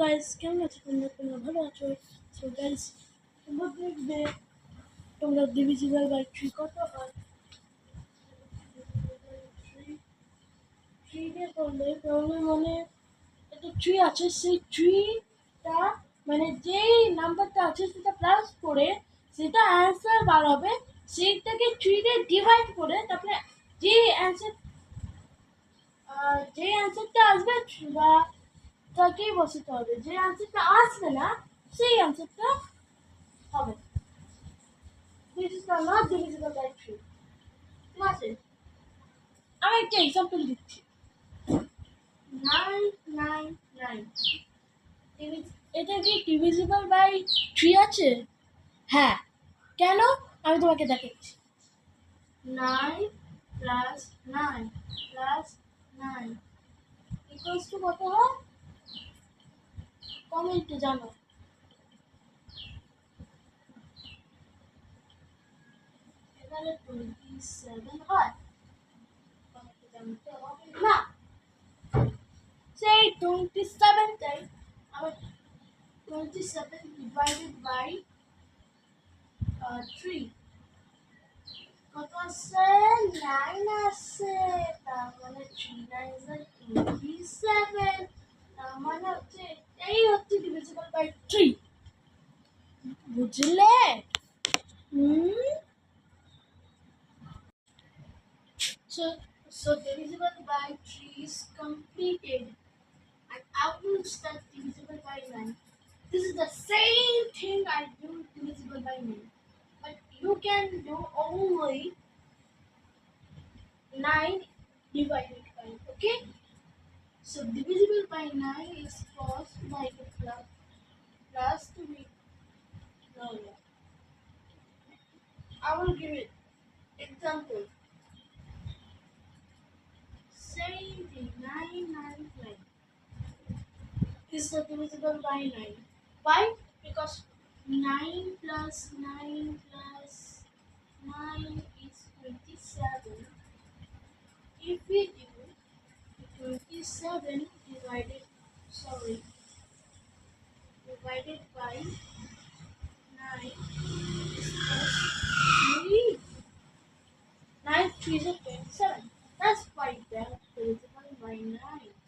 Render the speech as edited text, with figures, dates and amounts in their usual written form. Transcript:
Guys, কেমন আছো তোমরা? তোমরা ভালো আছো? সো গাইস, তোমরা দেখবে তোমরা ডিভিজিবল বাই থ্রি কত হয়। থ্রি দিয়ে করলে তাহলে মানে একটা থ্রি আছে, সেই থ্রিটা মানে যেই নাম্বারটা আছে সেটা প্লাস করে সেটা অ্যান্সার বার হবে। সেইটাকে থ্রি দিয়ে ডিভাইড করে তারপরে যে অ্যান্সার যে অ্যান্সারটা আসবে বা তাকেই বসাতে হবে। যে অ্যান্সারটা আসবে না সেই অ্যান্সারটা হবে। This is not divisible by 3. ঠিক আছে, আমি একটা এক্সাম্পল দিচ্ছি। 999 এটা কি ডিভিজিবল বাই 3 আছে? হ্যাঁ, কেন? আমি তোমাকে দেখাচ্ছি। 9 প্লাস 9 প্লাস 9 ইকুয়ালস টু কত হয়? কমেন্টে জানো। এখানে 27 হয়, কমেন্টে জানতে হবে না। সেই 27টাই আমার 27 divided by 3 কত আসছে? 9 আসছে। তার মানে 3 9 27। তার মানে হচ্ছে এই হচ্ছে ডিভিজিবল বাই 3। বুঝলে? So, divisible by 3 is completed. And I will start divisible by 9. This is the same thing I do divisible by 9. But you can do only 9 divided by, okay? So divisible by 9 is first like a plus to be no. I will give it example. Same thing, 999 is divisible by 9. Why? Because 9 plus 9 plus 9 is 27. If we do 27 divided by 9 is plus 3. 9 3 is 27. That's why that divisible by 9.